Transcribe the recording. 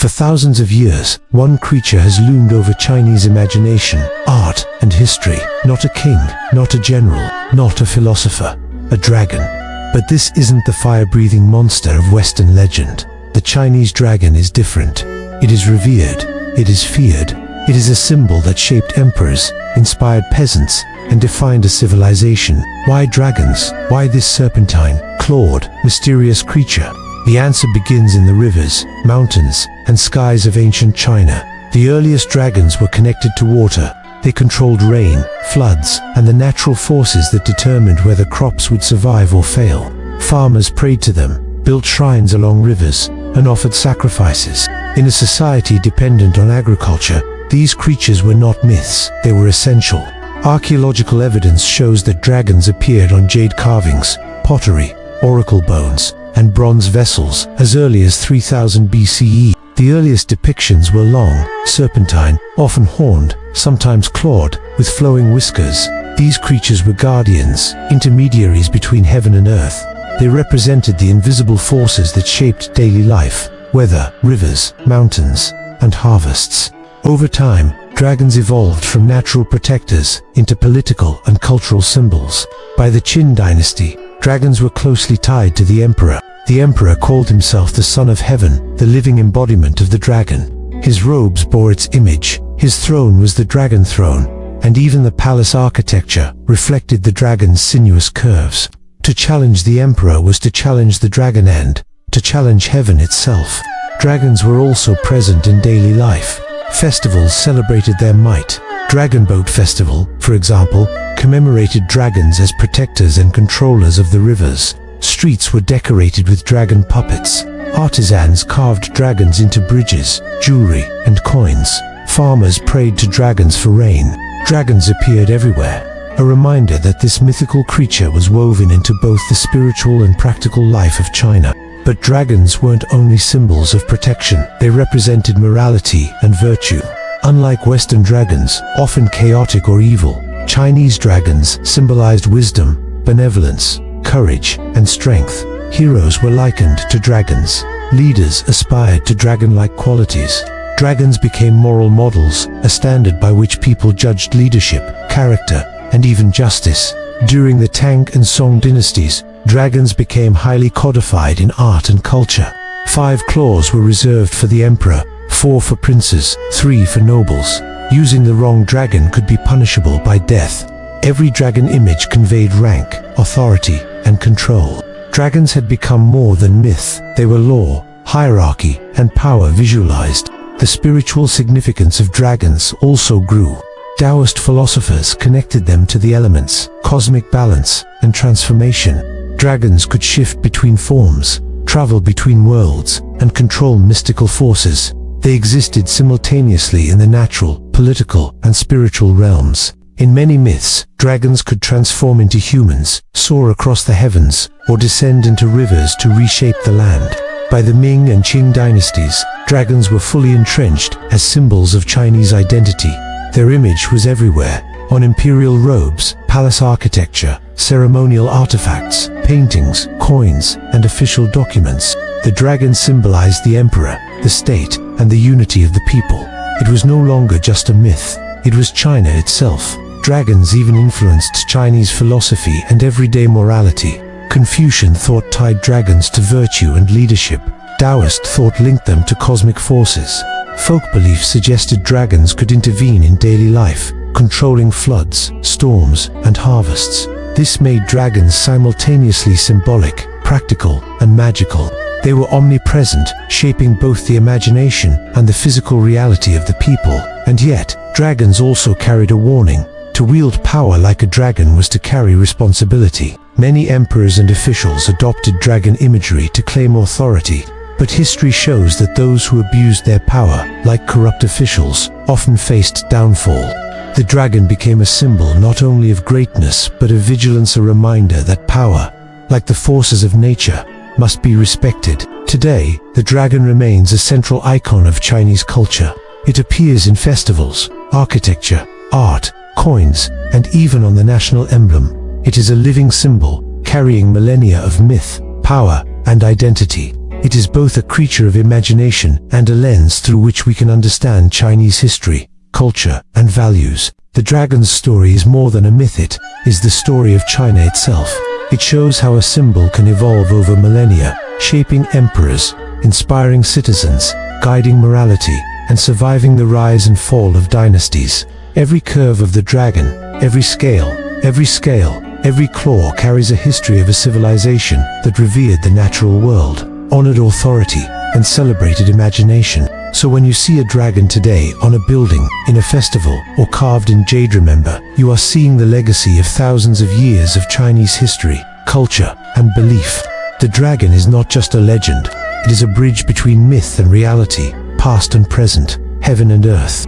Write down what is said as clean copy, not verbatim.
For thousands of years, one creature has loomed over Chinese imagination, art, and history. Not a king, not a general, not a philosopher, a dragon. But this isn't the fire-breathing monster of Western legend. The Chinese dragon is different. It is revered. It is feared. It is a symbol that shaped emperors, inspired peasants, and defined a civilization. Why dragons? Why this serpentine, clawed, mysterious creature? The answer begins in the rivers, mountains, and skies of ancient China. The earliest dragons were connected to water. They controlled rain, floods, and the natural forces that determined whether crops would survive or fail. Farmers prayed to them, built shrines along rivers, and offered sacrifices. In a society dependent on agriculture, these creatures were not myths, they were essential. Archaeological evidence shows that dragons appeared on jade carvings, pottery, oracle bones, and bronze vessels as early as 3000 BCE. The earliest depictions were long, serpentine, often horned, sometimes clawed, with flowing whiskers. These creatures were guardians, intermediaries between heaven and earth. They represented the invisible forces that shaped daily life, weather, rivers, mountains, and harvests. Over time, dragons evolved from natural protectors into political and cultural symbols. By the Qin dynasty, dragons were closely tied to the emperor. The emperor called himself the Son of Heaven, the living embodiment of the dragon. His robes bore its image, his throne was the dragon throne, and even the palace architecture reflected the dragon's sinuous curves. To challenge the emperor was to challenge the dragon and to challenge heaven itself. Dragons were also present in daily life. Festivals celebrated their might. Dragon Boat Festival, for example, commemorated dragons as protectors and controllers of the rivers. Streets were decorated with dragon puppets. Artisans carved dragons into bridges, jewelry, and coins. Farmers prayed to dragons for rain. Dragons appeared everywhere, a reminder that this mythical creature was woven into both the spiritual and practical life of China. But dragons weren't only symbols of protection, they represented morality and virtue. Unlike Western dragons, often chaotic or evil, Chinese dragons symbolized wisdom, benevolence, courage, and strength. Heroes were likened to dragons. Leaders aspired to dragon-like qualities. Dragons became moral models, a standard by which people judged leadership, character, and even justice. During the Tang and Song dynasties, dragons became highly codified in art and culture. 5 claws were reserved for the emperor, 4 for princes, 3 for nobles. Using the wrong dragon could be punishable by death. Every dragon image conveyed rank, authority, and control. Dragons had become more than myth. They were law, hierarchy, and power visualized. The spiritual significance of dragons also grew. Taoist philosophers connected them to the elements, cosmic balance, and transformation. Dragons could shift between forms, travel between worlds, and control mystical forces. They existed simultaneously in the natural, political, and spiritual realms. In many myths, dragons could transform into humans, soar across the heavens, or descend into rivers to reshape the land. By the Ming and Qing dynasties, dragons were fully entrenched as symbols of Chinese identity. Their image was everywhere, on imperial robes, palace architecture, ceremonial artifacts, paintings, coins, and official documents. The dragon symbolized the emperor, the state, and the unity of the people. It was no longer just a myth. It was China itself. Dragons even influenced Chinese philosophy and everyday morality. Confucian thought tied dragons to virtue and leadership. Taoist thought linked them to cosmic forces. Folk belief suggested dragons could intervene in daily life, controlling floods, storms, and harvests. This made dragons simultaneously symbolic, practical, and magical. They were omnipresent, shaping both the imagination and the physical reality of the people. And yet, dragons also carried a warning. To wield power like a dragon was to carry responsibility. Many emperors and officials adopted dragon imagery to claim authority, but history shows that those who abused their power, like corrupt officials, often faced downfall. The dragon became a symbol not only of greatness, but of vigilance, a reminder that power, like the forces of nature, must be respected. Today, the dragon remains a central icon of Chinese culture. It appears in festivals, architecture, art, coins, and even on the national emblem. It is a living symbol, carrying millennia of myth, power, and identity. It is both a creature of imagination and a lens through which we can understand Chinese history, culture, and values. The dragon's story is more than a myth, it is the story of China itself. It shows how a symbol can evolve over millennia, shaping emperors, inspiring citizens, guiding morality, and surviving the rise and fall of dynasties. Every curve of the dragon, every scale, every claw carries a history of a civilization that revered the natural world, honored authority, and celebrated imagination. So when you see a dragon today on a building, in a festival, or carved in jade, remember, you are seeing the legacy of thousands of years of Chinese history, culture, and belief. The dragon is not just a legend, it is a bridge between myth and reality, past and present, heaven and earth.